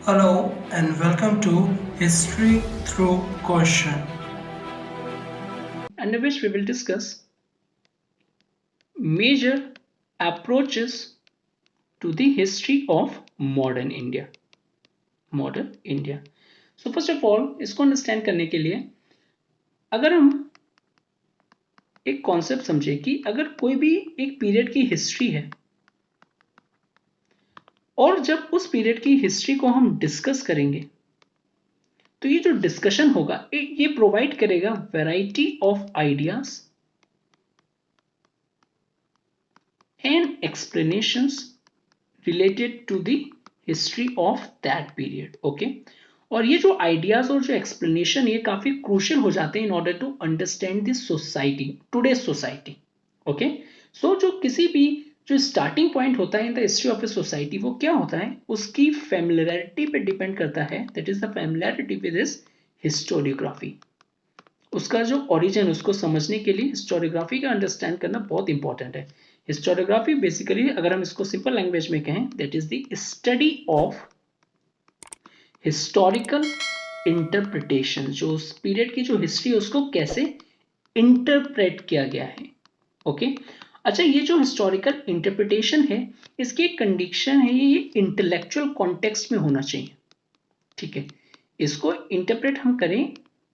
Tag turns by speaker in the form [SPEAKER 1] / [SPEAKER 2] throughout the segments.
[SPEAKER 1] Hello and welcome to History Through Question.
[SPEAKER 2] Under which we will discuss major approaches to the history of modern India. So first of all, इसको understand करने के लिए अगर हम एक concept समझे कि अगर कोई भी एक पीरियड की हिस्ट्री है और जब उस पीरियड की हिस्ट्री को हम डिस्कस करेंगे तो ये जो डिस्कशन होगा ये प्रोवाइड करेगा variety of ideas and explanations related to the history of that period. Okay, और ये जो आइडियाज और जो एक्सप्लेनेशन ये काफी क्रूशियल हो जाते हैं in order to understand this society, today society. Okay, so जो किसी भी जो स्टार्टिंग पॉइंट होता है in the history of a society वो क्या होता है, उसकी फेमिलियरिटी पे डिपेंड करता है. That is the familiarity with this historiography. उसका जो ओरिजिन उसको समझने के लिए हिस्टोरियोग्राफी का अंडरस्टैंड करना बहुत इंपॉर्टेंट है. हिस्टोरियोग्राफी बेसिकली अगर हम इसको सिंपल लैंग्वेज में कहें, that is the study of historical interpretation. जो उस पीरियड की जो हिस्ट्री है उसको कैसे इंटरप्रेट किया गया है. ओके, अच्छा, ये जो हिस्टोरिकल इंटरप्रिटेशन है इसकी एक कंडीशन है, ये इंटेलेक्चुअल कॉन्टेक्स्ट में होना चाहिए. ठीक है, इसको इंटरप्रेट हम करें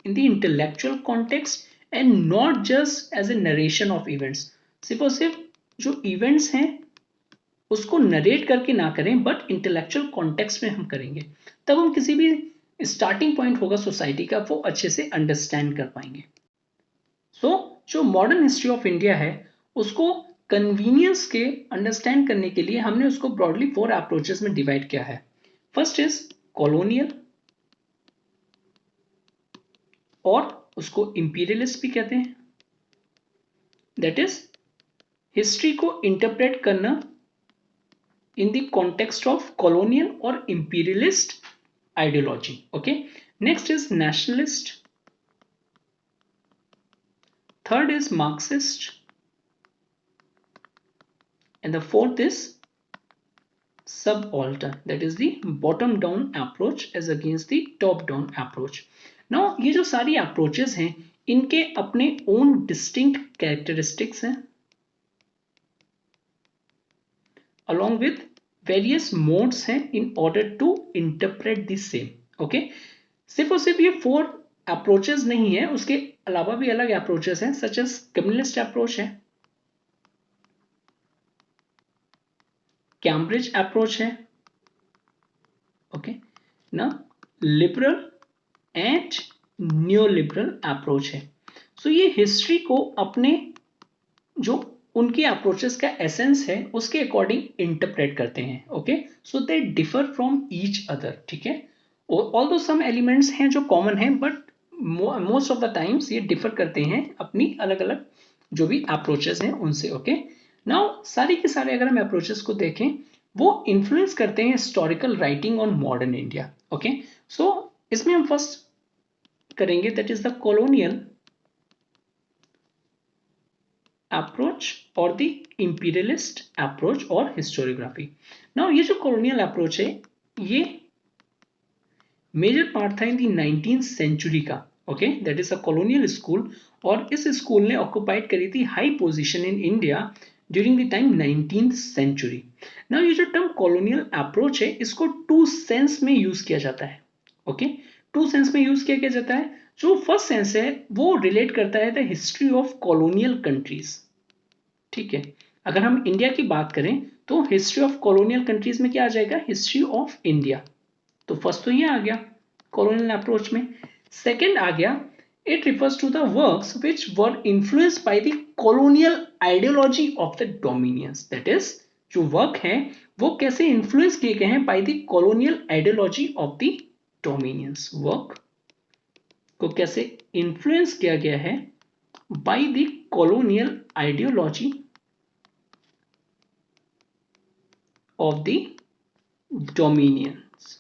[SPEAKER 2] in the intellectual context and not just as a narration of events. सिर्फ जो इवेंट्स हैं उसको नरेट करके ना करें बट इंटेलेक्चुअल कॉन्टेक्स्ट में हम करेंगे, तब हम किसी भी स्टार्टिंग पॉइंट होगा सोसाइटी का वो अच्छे से अंडरस्टैंड कर पाएंगे. सो जो मॉडर्न हिस्ट्री ऑफ इंडिया है उसको कन्वीनियंस के अंडरस्टैंड करने के लिए हमने उसको ब्रॉडली 4 अप्रोचेस में डिवाइड किया है. फर्स्ट इज कॉलोनियल और उसको इंपीरियलिस्ट भी कहते हैं. दैट इज हिस्ट्री को इंटरप्रेट करना in the context of colonial or imperialist ideology. Okay, next is nationalist, third is Marxist, and the fourth is subaltern, that is the bottom down approach as against the top down approach. Now ये जो सारी approaches हैं इनके अपने own distinct characteristics हैं along with various modes हैं in order to interpret the same. Okay, सिर्फ और सिर्फ ये 4 अप्रोचेस नहीं है, उसके अलावा भी अलग अप्रोचेस हैं, सच एज कम्युनिस्ट अप्रोच है, कैम्ब्रिज अप्रोच है, ओके ना, liberal and new liberal approach है. सो ये हिस्ट्री को अपने जो उनके अप्रोचेस का एसेंस है उसके अकॉर्डिंग इंटरप्रेट करते हैं. Okay, so they differ from each other. ठीक है, ऑल्दो सम एलिमेंट्स हैं जो कॉमन हैं but most of the times ये डिफर करते हैं अपनी अलग अलग जो भी अप्रोचेस हैं उनसे. ओके, नाउ सारी के सारे अगर हम अप्रोचेस को देखें वो इन्फ्लुएंस करते हैं historical writing on modern India. Okay, so इसमें हम फर्स्ट करेंगे that is the colonial approach और द इंपीरियलिस्ट अप्रोच और हिस्टोरियोग्राफी. नाउ ये जो कॉलोनियल अप्रोच है ये मेजर पार्ट था इन दी 19th सेंचुरी का. Okay, that is a colonial school और इस स्कूल ने ऑक्युपाइड करी थी high position in India during the time 19th century. Now ये जो टर्म कॉलोनियल अप्रोच है इसको 2 सेंस में यूज किया जाता है. ओके, 2 सेंस में यूज किया जाता है. जो फर्स्ट सेंस है वो रिलेट करता है the history of colonial countries. ठीक है, अगर हम इंडिया की बात करें तो हिस्ट्री ऑफ कॉलोनियल कंट्रीज में क्या आ जाएगा, हिस्ट्री ऑफ इंडिया. तो फर्स्ट तो ये आ गया कॉलोनियल अप्रोच में. सेकंड आ गया it refers to the works which were influenced by the colonial ideology of the dominions. That is जो वर्क है वो कैसे इन्फ्लुएंस किए गए हैं by the colonial ideology of the dominions. Work को कैसे इन्फ्लुएंस किया गया है by the colonial ideology of the dominions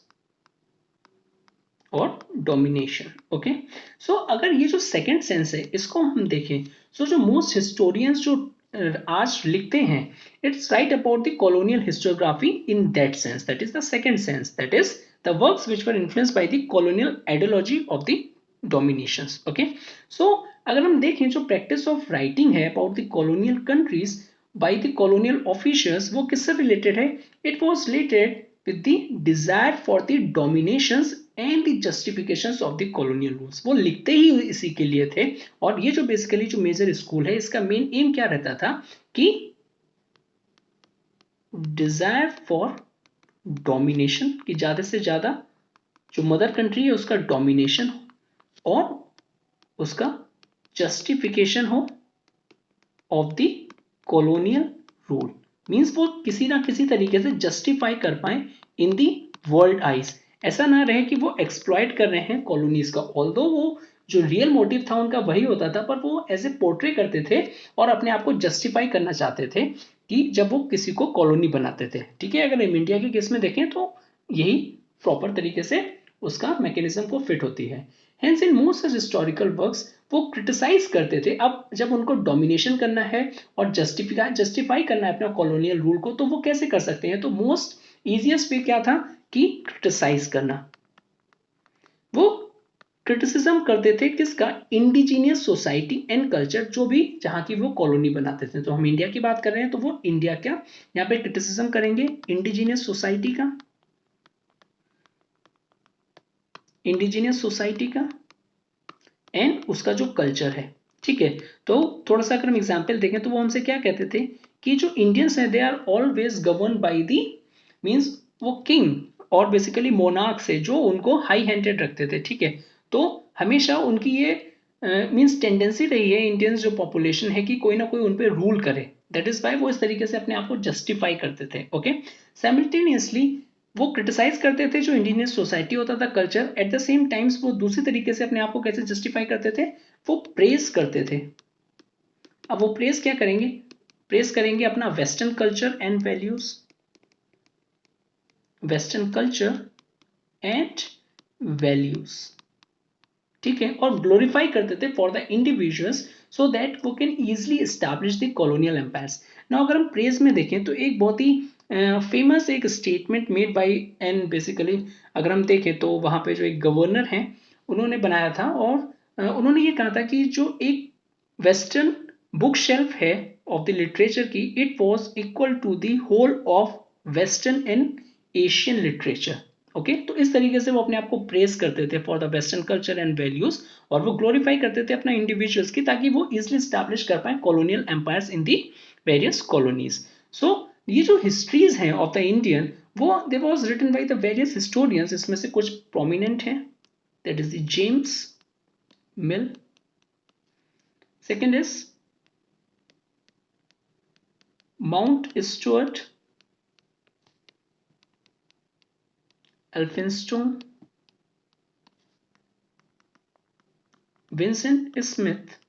[SPEAKER 2] और डोमिनेशन. ओके, सो अगर ये जो सेकंड सेंस है इसको हम देखें, सो जो मोस्ट हिस्टोरियंस जो आज लिखते हैं it's right about the colonial historiography in that sense. That is the second sense, that is the works which were influenced by the colonial ideology of the dominations. Okay, so अगर हम देखें जो practice of writing है about the colonial countries by the colonial officials वो किससे related है? It was related with the desire for the dominations and the justifications of the colonial rules. वो लिखते ही इसी के लिए थे, और ये जो बेसिकली जो मेजर स्कूल है इसका मेन एम क्या रहता था कि डिजायर फॉर डोमिनेशन, कि ज्यादा से ज्यादा जो मदर कंट्री है उसका डोमिनेशन और उसका जस्टिफिकेशन हो of the colonial rule, means वो किसी ना किसी तरीके से जस्टिफाई कर पाए इन दी वर्ल्ड आइज, ऐसा ना रहे कि वो एक्सप्लॉइट कर रहे हैं कॉलोनीज का, ऑल्दो वो जो रियल मोटिव था उनका वही होता था, पर वो एज ए पोर्ट्रे करते थे और अपने आप को जस्टिफाई करना चाहते थे कि जब वो किसी को कॉलोनी बनाते थे। ठीक है, अगर हम इंडिया के केस में देखें तो यही प्रॉपर तरीके से उसका मैकेनिज्म को फिट होती है। Hence in most such historical works वो क्रिटिसाइज करते थे, अब जब उनको डोमिनेशन करना है और जस्टिफाई करना है अपना कॉलोनियल रूल को, तो वो कैसे कर सकते हैं? तो मोस्ट इजिएस्ट वे क्या था कि क्रिटिसाइज करना। वो क्रिटिसिज्म करते थे किसका? इंडिजीनियस सोसाइटी एंड कल्चर, जो भी जहां की वो कॉलोनी बनाते थे। तो हम इंडिया की बात कर रहे हैं तो वो इंडिया क्या यहाँ पे क्रिटिसिज्म करेंगे? इंडिजीनियस सोसाइटी का, इंडिजीनियस सोसाइटी का एंड उसका जो कल्चर है। ठीक है, तो थोड़ा सा अगर हम एग्जाम्पल देखें तो वो हमसे क्या कहते थे कि जो इंडियंस हैं they are always govern by the, means वो किंग और बेसिकली मोनार्क से जो उनको हाई हैंडेड रखते थे। ठीक है, तो हमेशा उनकी ये मींस टेंडेंसी रही है इंडियंस जो पॉपुलेशन है कि कोई ना कोई उन पे रूल करे, दैट इज वाई वो इस तरीके से अपने आप को जस्टिफाई करते थे। ओके, साइमल्टेनियसली वो क्रिटिसाइज करते थे जो इंडिजिनियस सोसाइटी होता था, culture, eight the same times वो दूसरी तरीके से अपने आप को कैसे जस्टिफाई करते थे? वो प्रेज करते थे। अब वो प्रेज क्या करेंगे? प्रेज करेंगे अपना western culture and values, western culture and values. ठीक है, और ग्लोरीफाई करते थे for the individuals so that वो can easily establish the colonial empires. Now अगर हम प्रेज में देखें तो एक बहुत ही फेमस एक statement made by, and basically अगर हम देखें तो वहां पे जो एक गवर्नर हैं उन्होंने बनाया था, और उन्होंने ये कहा था कि जो एक वेस्टर्न बुक शेल्फ है ऑफ द लिटरेचर की, it was equal to the whole of western and Asian literature. Okay, तो इस तरीके से वो अपने आप को प्रेस करते थे for the western culture and values, और वो ग्लोरीफाई करते थे अपना इंडिविजुअल्स की ताकि वो इजिली स्टैब्लिश कर पाए colonial empires in the various colonies. So ये जो हिस्ट्रीज हैं ऑफ द इंडियन वो they was written by the various historians, इसमें से कुछ प्रोमिनेंट हैं, that is the James Mill, second is Mount Stuart, Elphinstone, Vincent Smith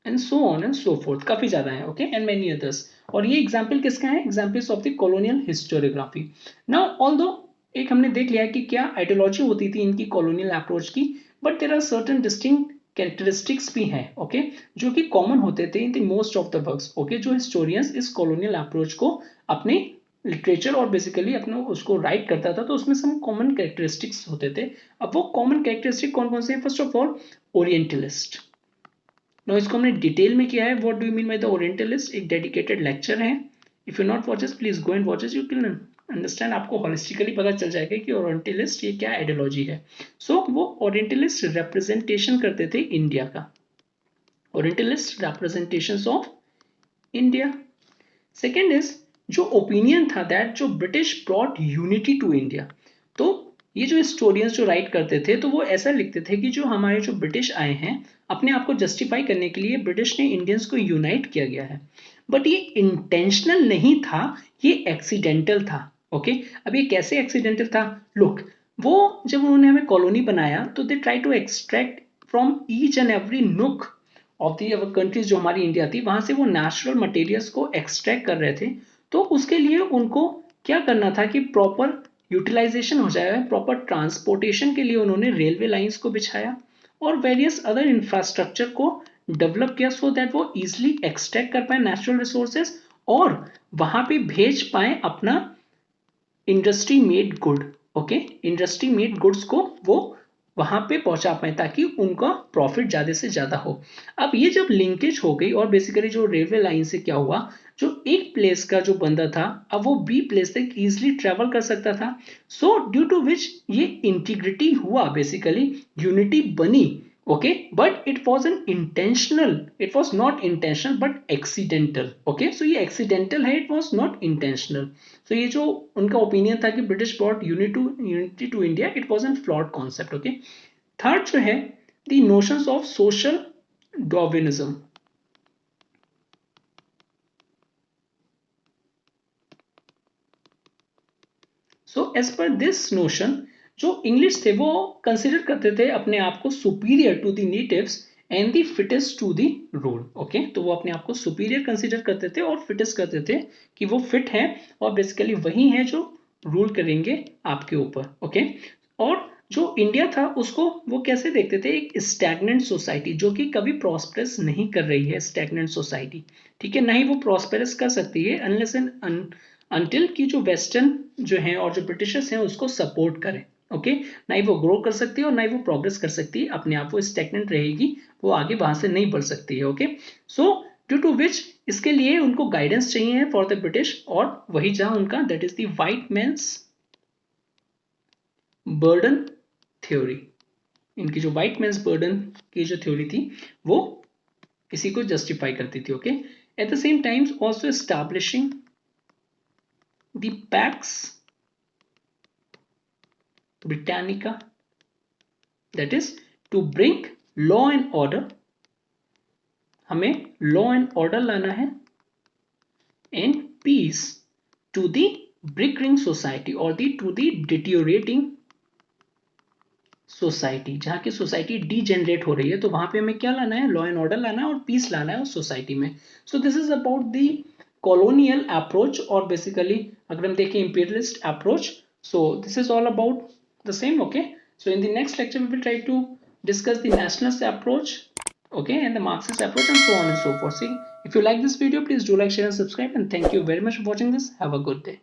[SPEAKER 2] and so on and so forth, काफी ज्यादा है। Okay, and many others. और ये एग्जाम्पल किसका है? Examples of the colonial historiography. Now although एक हमने देख लिया कि क्या आइडियोलॉजी होती थी इनकी कॉलोनियल अप्रोच की, but there are certain distinct characteristics भी हैं, ओके, जो कि कॉमन होते थे in the most of the works. Okay, जो हिस्टोरियंस इस कॉलोनियल अप्रोच को अपने लिटरेचर और बेसिकली अपने उसको राइट करता था, तो उसमें सम कॉमन कैरेक्टरिस्टिक्स होते थे। अब वो कॉमन कैरेक्टरिस्टिक कौन कौन से हैं? First of all orientalist. No, इसको हमने डिटेल में किया है, what do you mean by the orientalist, एक डेडिकेटेड लेक्चर है। If you not watches please go and watches, you can understand, आपको होलिस्टिकली पता चल जाएगा कि ओरिएंटलिस्ट ये क्या आइडियोलॉजी है। सो वो ओरिएंटलिस्ट रिप्रेजेंटेशन करते थे इंडिया का, orientalist representations of India. Second is जो ओपिनियन था दैट जो British brought unity to India. तो ये जो हिस्टोरियंस जो राइट करते थे तो वो ऐसा लिखते थे कि जो हमारे जो ब्रिटिश आए हैं अपने आप को जस्टिफाई करने के लिए ब्रिटिश ने इंडियंस को यूनाइट किया गया है, बट ये इंटेंशनल नहीं था, ये एक्सीडेंटल था। ओके, अब ये कैसे एक्सीडेंटल था? लुक, वो जब उन्होंने हमें कॉलोनी बनाया तो they try to extract from each and every nook of the our countries, जो हमारी इंडिया थी वहां से वो नेचुरल मटेरियल्स को एक्सट्रैक्ट कर रहे थे। तो उसके लिए उनको क्या करना था कि प्रॉपर यूटिलाइजेशन हो जाए, प्रॉपर ट्रांसपोर्टेशन के लिए उन्होंने रेलवे लाइंस को बिछाया और वेरियस अदर इंफ्रास्ट्रक्चर को डेवलप किया सो दैट वो इजिली एक्सट्रैक्ट कर पाए नेचुरल रिसोर्सेज और वहां पे भेज पाए अपना industry made good. Okay, industry made goods को वो वहां पे पहुंचा पाए ताकि उनका प्रॉफिट ज्यादा से ज्यादा हो। अब ये जब लिंकेज हो गई और बेसिकली जो रेलवे लाइन से क्या हुआ, जो एक प्लेस का जो बंदा था अब वो बी प्लेस तक इजिली ट्रेवल कर सकता था। सो ड्यू टू विच ये इंटीग्रिटी हुआ, बेसिकली यूनिटी बनी। Okay, but it was an intentional, it was not intentional but accidental. Okay, so ये एक्सीडेंटल है, it was not intentional. So ये जो उनका ओपिनियन था कि British brought unity to India, it was an flawed concept. Okay, third जो है the notions of social Darwinism. So as per this notion, जो इंग्लिश थे वो कंसिडर करते थे अपने आप को superior to the natives and the fittest to the rule. Okay, तो वो अपने आप को सुपीरियर कंसिडर करते थे और फिटेस्ट करते थे कि वो फिट है और बेसिकली वही है जो रूल करेंगे आपके ऊपर। ओके, और जो इंडिया था उसको वो कैसे देखते थे, एक स्टैग्नेंट सोसाइटी जो कि कभी प्रॉस्पेरस नहीं कर रही है, स्टैग्नेंट सोसाइटी। ठीक है, ना ही वो प्रॉस्पेरस कर सकती है अनलेस एंड अनटिल की जो वेस्टर्न जो है और जो ब्रिटिशर्स हैं उसको सपोर्ट करें। ओके, ना ही वो ग्रो कर सकती है और ना ही वो प्रोग्रेस कर सकती है, अपने आप वो स्टैग्नेंट रहेगी, वो आगे वहां से नहीं बढ़ सकती है। ओके, सो ड्यू टू विच इसके लिए उनको गाइडेंस चाहिए फॉर द ब्रिटिश, और वही जहां उनका that is the white man's burden theory. इनकी जो व्हाइट मैंस बर्डन की जो थ्योरी थी वो इसी को जस्टिफाई करती थी। Okay, at the same times also establishing the pax Britannica, that is to bring law and order, हमें लॉ एंड ऑर्डर लाना है and peace to the brick ring society और the to the deteriorating society, जहां की society degenerate हो रही है, तो वहां पे हमें क्या लाना है, लॉ एंड ऑर्डर लाना है और पीस लाना है उस सोसाइटी में। So this is about the colonial approach, और बेसिकली अगर हम देखें imperialist approach, so this is all about the same. Okay, so in the next lecture we will try to discuss the nationalist approach, okay, and the Marxist approach, and so on and so forth. See, if you like this video, please do like, share and subscribe, and thank you very much for watching this. Have a good day.